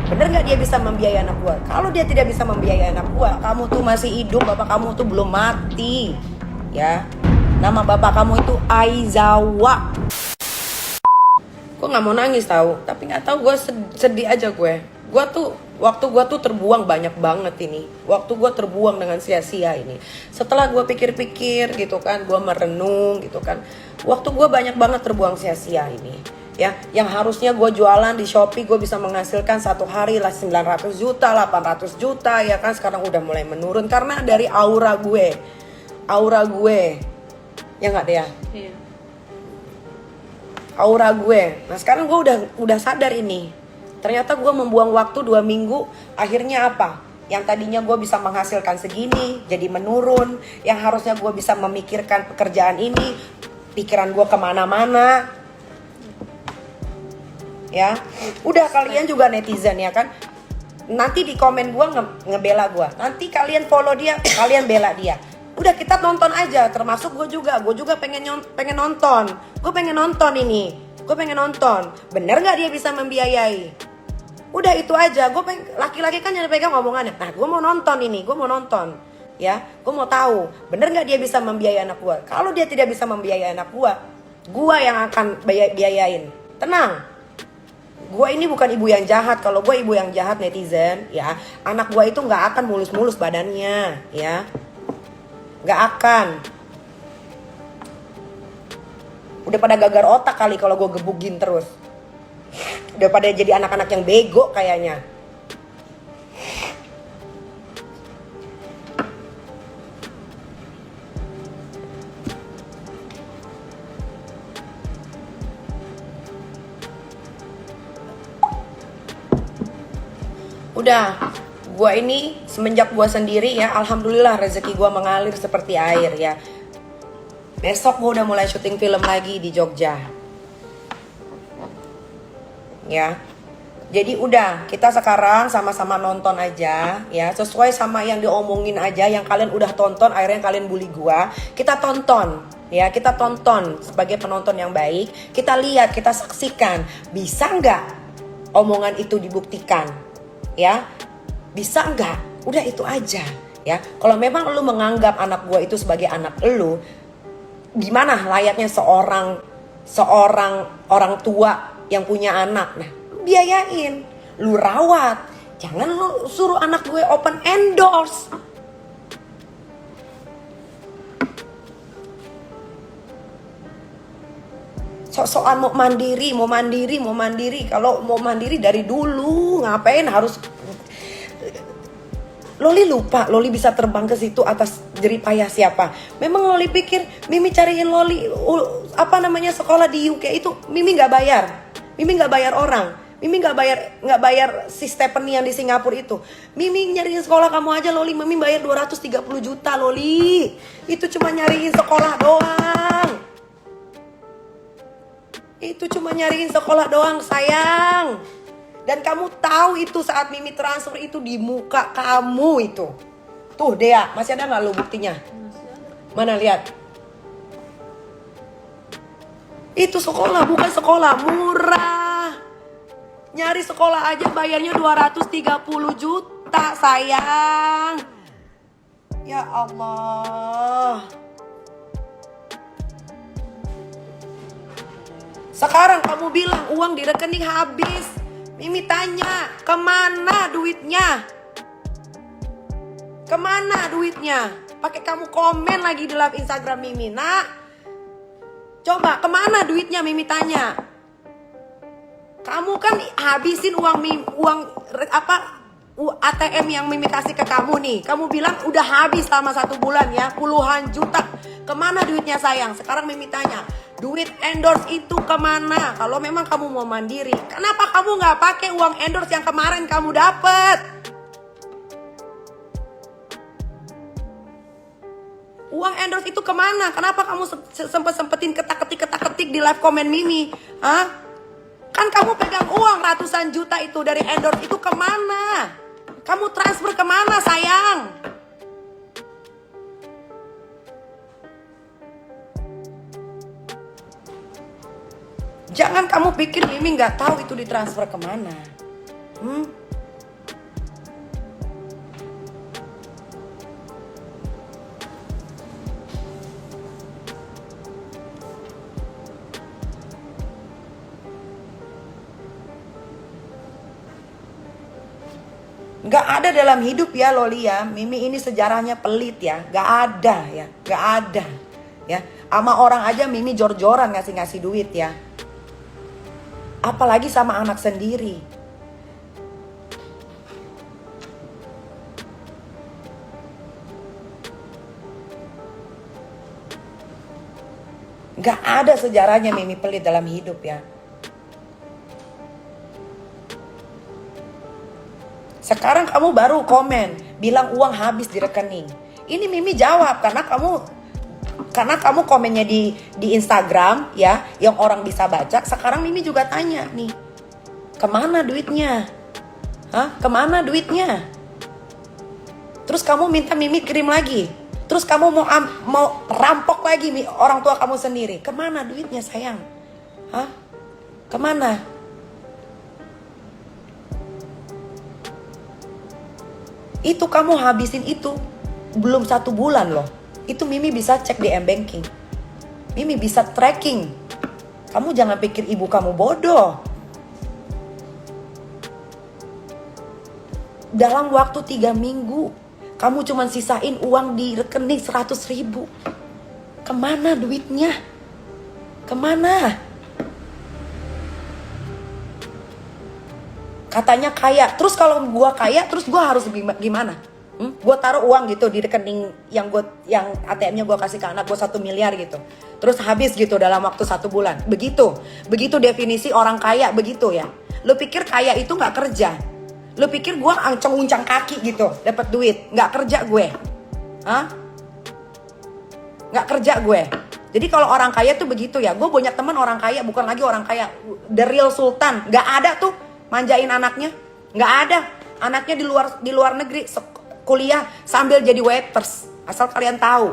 Bener nggak dia bisa membiayai anak gua? Kalau dia tidak bisa membiayai anak gua, kamu tuh masih hidup, bapak kamu tuh belum mati. Ya. Nama bapak kamu itu Aizawa. Gue nggak mau nangis tahu, tapi nggak tahu gue sedih aja gue. Waktu gue tuh terbuang banyak banget ini. Waktu gue terbuang dengan sia-sia ini. Setelah gue pikir-pikir gitu kan, gue merenung gitu kan. Waktu gue banyak banget terbuang sia-sia ini. Ya, yang harusnya gue jualan di Shopee gue bisa menghasilkan satu hari lah 900 juta, 800 juta ya kan, sekarang udah mulai menurun karena dari aura gue, ya nggak deh ya? Iya. Aura gue. Nah sekarang gue udah sadar ini. Ternyata gue membuang waktu 2 minggu. Akhirnya apa? Yang tadinya gue bisa menghasilkan segini jadi menurun. Yang harusnya gue bisa memikirkan pekerjaan ini, pikiran gue kemana-mana. Ya, udah kalian juga netizen ya kan. Nanti di komen gue ngebela gue. Nanti kalian follow dia, kalian bela dia. Udah kita nonton aja, termasuk gue juga pengen nonton. Gue pengen nonton ini. Gue pengen nonton. Bener nggak dia bisa membiayai? Udah itu aja. Laki-laki kan yang pegang omongannya. Nah, gue mau nonton ini. Gue mau nonton. Ya, gue mau tahu. Bener nggak dia bisa membiayai anak gue? Kalau dia tidak bisa membiayai anak gue yang akan biayain. Tenang. Gue ini bukan ibu yang jahat. Kalau gue ibu yang jahat netizen, ya, anak gue itu nggak akan mulus-mulus badannya, ya. Gak akan. Udah pada gagar otak kali kalau gue gebugin terus. Udah pada jadi anak-anak yang bego kayaknya. Udah, gue ini semenjak gue sendiri ya, alhamdulillah rezeki gue mengalir seperti air ya. Besok gue udah mulai syuting film lagi di Jogja. Ya. Jadi udah, kita sekarang sama-sama nonton aja ya, sesuai sama yang diomongin aja, yang kalian udah tonton, akhirnya kalian bully gue. Kita tonton ya, kita tonton sebagai penonton yang baik. Kita lihat, kita saksikan, bisa nggak omongan itu dibuktikan? Ya, bisa nggak? Udah itu aja ya. Kalau memang lu menganggap anak gue itu sebagai anak lu, gimana layaknya seorang orang tua yang punya anak? Nah, lu biayain, lu rawat. Jangan lu suruh anak gue open endorse. Sok-sokan mau mandiri. Kalau mau mandiri dari dulu, ngapain harus? Loli lupa, Loli bisa terbang ke situ atas jeripayah siapa? Memang Loli pikir Mimi cariin Loli sekolah di UK itu Mimi nggak bayar, Mimi nggak bayar orang, Mimi nggak bayar si Stephanie yang di Singapura itu. Mimi nyariin sekolah kamu aja Loli, Mimi bayar 230 juta Loli. Itu cuma nyariin sekolah doang. Itu cuma nyariin sekolah doang sayang. Dan kamu tahu itu saat Mimi transfer itu di muka kamu itu. Tuh Dea, masih ada gak lo buktinya? Mana lihat. Itu sekolah, bukan sekolah murah. Nyari sekolah aja bayarnya 230 juta sayang. Ya Allah. Sekarang kamu bilang uang di rekening habis. Mimi tanya, kemana duitnya? Kemana duitnya? Pakai kamu komen lagi di live Instagram Mimi. Nak, coba kemana duitnya Mimi tanya. Kamu kan habisin uang ATM yang Mimi kasih ke kamu nih. Kamu bilang udah habis selama 1 bulan ya, puluhan juta. Kemana duitnya sayang? Sekarang Mimi tanya, duit endorse itu kemana? Kalau memang kamu mau mandiri, kenapa kamu nggak pakai uang endorse yang kemarin kamu dapet? Uang endorse itu kemana? Kenapa kamu sempetin ketak-ketik di live komen Mimi? Hah? Kan kamu pegang uang ratusan juta itu dari endorse itu kemana? Kamu transfer kemana sayang? Jangan kamu pikir Mimi nggak tahu itu ditransfer kemana. Nggak ada dalam hidup ya Loli ya. Mimi ini sejarahnya pelit ya. Nggak ada ya. Nggak ada ya. Sama orang aja Mimi jor-joran ngasih duit ya. Apalagi sama anak sendiri. Nggak ada sejarahnya Mimi pelit dalam hidup ya. Sekarang kamu baru komen, bilang uang habis di rekening. Ini Mimi jawab karena kamu komennya di Instagram ya, yang orang bisa baca. Sekarang Mimi juga tanya nih, kemana duitnya? Hah? Kemana duitnya? Terus kamu minta Mimi kirim lagi. Terus kamu mau rampok lagi orang tua kamu sendiri. Kemana duitnya sayang? Hah? Kemana? Itu kamu habisin itu belum 1 bulan loh. Itu Mimi bisa cek di M-Banking. Mimi bisa tracking. Kamu jangan pikir ibu kamu bodoh. Dalam waktu 3 minggu, kamu cuma sisain uang di rekening 100.000. Kemana duitnya? Kemana? Katanya kaya. Terus kalau gua kaya, terus gua harus gimana? Gua taruh uang gitu di rekening yang ATM-nya gua kasih ke anak gua 1 miliar gitu. Terus habis gitu dalam waktu 1 bulan. Begitu definisi orang kaya, begitu ya. Lu pikir kaya itu nggak kerja? Lu pikir gua ancang-uncang kaki gitu dapat duit? Nggak kerja gue? Hah? Nggak kerja gue. Jadi kalau orang kaya tuh begitu ya. Gue banyak teman orang kaya, bukan lagi orang kaya, the real sultan. Nggak ada tuh manjain anaknya, nggak ada. Anaknya di luar negeri kuliah sambil jadi waiters, asal kalian tahu.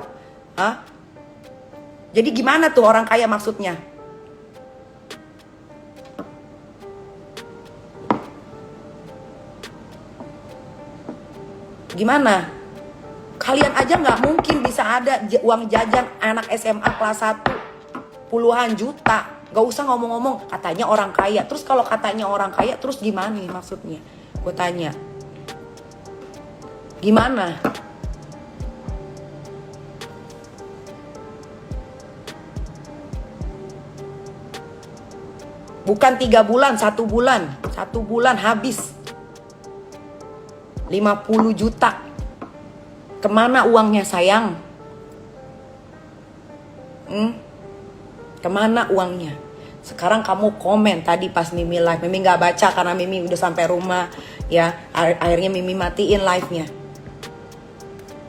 Hah? Jadi gimana tuh orang kaya maksudnya? Gimana? Kalian aja nggak mungkin bisa ada uang jajan anak SMA kelas 1 puluhan juta. Gak usah ngomong-ngomong katanya orang kaya. Terus kalau katanya orang kaya, terus gimana nih maksudnya? Gue tanya. Gimana? Bukan 3 bulan, 1 bulan. 1 bulan habis 50 juta. Kemana uangnya sayang? Kemana uangnya? Sekarang kamu komen tadi pas Mimi live. Mimi gak baca karena Mimi udah sampai rumah ya. Akhirnya Mimi matiin live-nya.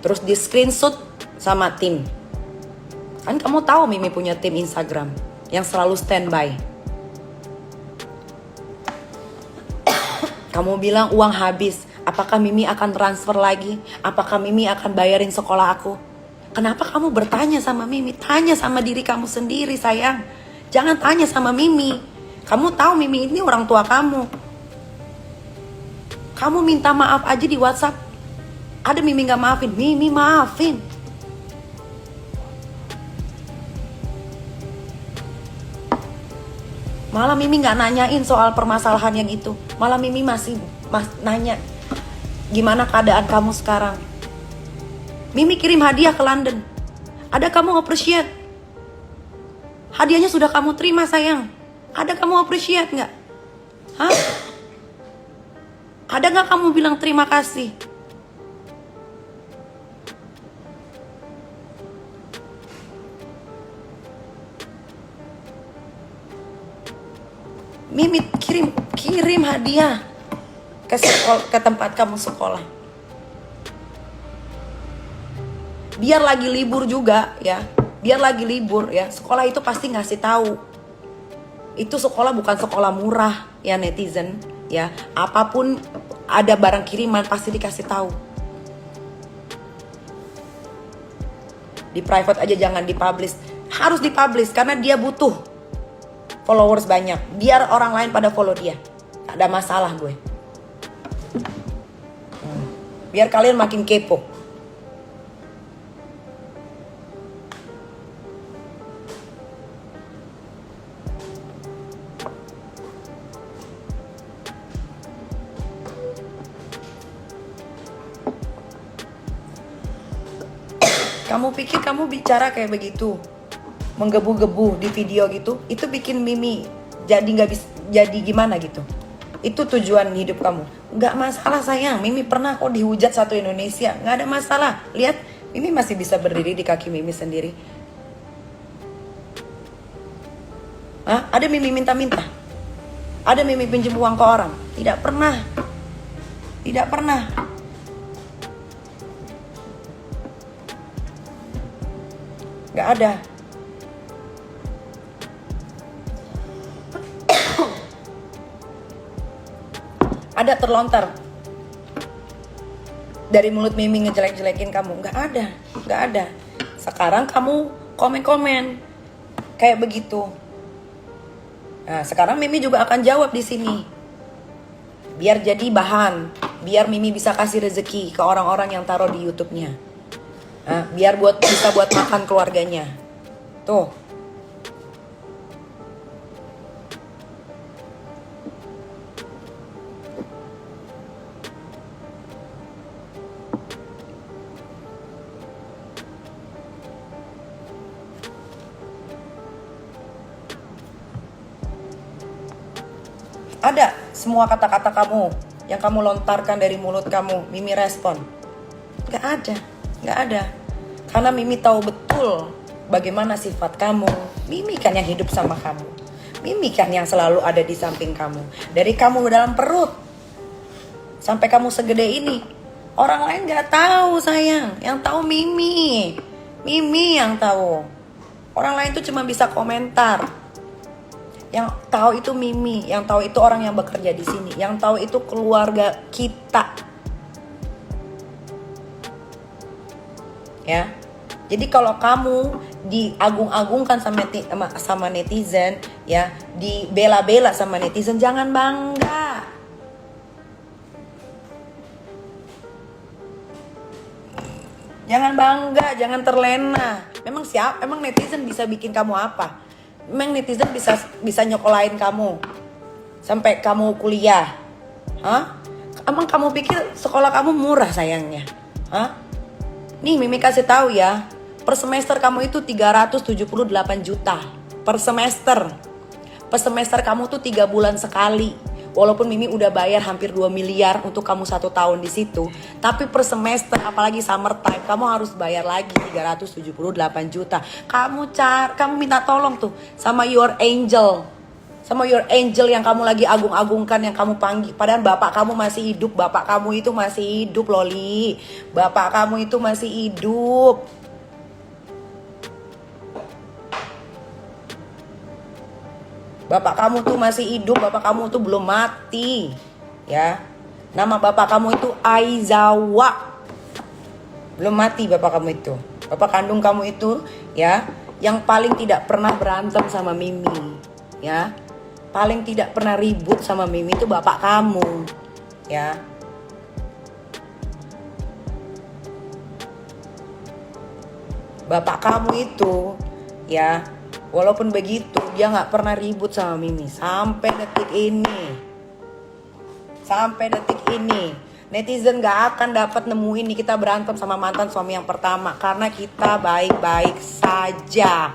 Terus di screenshot sama tim. Kan kamu tahu Mimi punya tim Instagram yang selalu standby. Kamu bilang uang habis. Apakah Mimi akan transfer lagi? Apakah Mimi akan bayarin sekolah aku? Kenapa kamu bertanya sama Mimi? Tanya sama diri kamu sendiri sayang. Jangan tanya sama Mimi. Kamu tahu Mimi ini orang tua kamu. Kamu minta maaf aja di WhatsApp. Ada Mimi gak maafin? Mimi maafin. Malah Mimi gak nanyain soal permasalahan yang itu. Malah Mimi masih nanya, gimana keadaan kamu sekarang? Mimi kirim hadiah ke London. Ada kamu appreciate? Hadiahnya sudah kamu terima sayang. Ada kamu appreciate gak? Hah? Ada gak kamu bilang terima kasih? Mimi kirim hadiah ke tempat kamu sekolah. Biar lagi libur juga ya. Biar lagi libur ya, sekolah itu pasti ngasih tahu. Itu sekolah bukan sekolah murah ya netizen ya. Apapun ada barang kiriman pasti dikasih tahu. Di private aja jangan dipublish. Harus dipublish karena dia butuh followers banyak. Biar orang lain pada follow dia. Gak ada masalah gue. Biar kalian makin kepo. Kamu pikir kamu bicara kayak begitu, menggebu-gebu di video gitu, itu bikin Mimi jadi nggak bisa, jadi gimana gitu? Itu tujuan hidup kamu? Nggak masalah sayang, Mimi pernah kok dihujat satu Indonesia, nggak ada masalah. Lihat, Mimi masih bisa berdiri di kaki Mimi sendiri. Hah? Ada Mimi minta-minta? Ada Mimi pinjam uang ke orang? Tidak pernah. Tidak pernah. Nggak ada. Ada terlontar dari mulut Mimi ngejelek-jelekin kamu? Nggak ada, nggak ada. Sekarang kamu komen-komen kayak begitu. Nah, sekarang Mimi juga akan jawab di sini. Biar jadi bahan, biar Mimi bisa kasih rezeki ke orang-orang yang taruh di YouTube-nya. Nah, biar bisa buat makan keluarganya. Tuh. Ada semua kata-kata kamu yang kamu lontarkan dari mulut kamu, Mimi respon. Gak ada, gak ada. Karena Mimi tahu betul bagaimana sifat kamu. Mimi kan yang hidup sama kamu. Mimi kan yang selalu ada di samping kamu. Dari kamu dalam perut sampai kamu segede ini, orang lain gak tahu sayang. Yang tahu Mimi. Mimi yang tahu. Orang lain tuh cuma bisa komentar. Yang tahu itu Mimi, yang tahu itu orang yang bekerja di sini, yang tahu itu keluarga kita. Ya. Jadi kalau kamu diagung-agungkan sama netizen, ya, dibela-bela sama netizen, jangan bangga. Jangan bangga, jangan terlena. Emang netizen bisa bikin kamu apa? Emang netizen bisa nyokolain kamu sampai kamu kuliah? Hah? Emang kamu pikir sekolah kamu murah sayangnya? Hah? Nih Mimi kasih tahu ya, per semester kamu itu 378 juta per semester. Per semester kamu tuh 3 bulan sekali. Walaupun Mimi udah bayar hampir 2 miliar untuk kamu 1 tahun di situ, tapi per semester apalagi summer time kamu harus bayar lagi 378 juta. Kamu minta tolong tuh sama your angel. Sama your angel yang kamu lagi agung-agungkan, yang kamu panggil. Padahal bapak kamu masih hidup. Bapak kamu itu masih hidup, Loli. Bapak kamu itu masih hidup. Bapak kamu tuh masih hidup, bapak kamu tuh belum mati. Ya. Nama bapak kamu itu Aizawa. Belum mati bapak kamu itu. Bapak kandung kamu itu, ya, yang paling tidak pernah berantem sama Mimi. Ya. Paling tidak pernah ribut sama Mimi itu bapak kamu. Ya. Bapak kamu itu, ya, walaupun begitu, dia gak pernah ribut sama Mimi. Sampai detik ini. Sampai detik ini. Netizen gak akan dapat nemuin nih kita berantem sama mantan suami yang pertama. Karena kita baik-baik saja.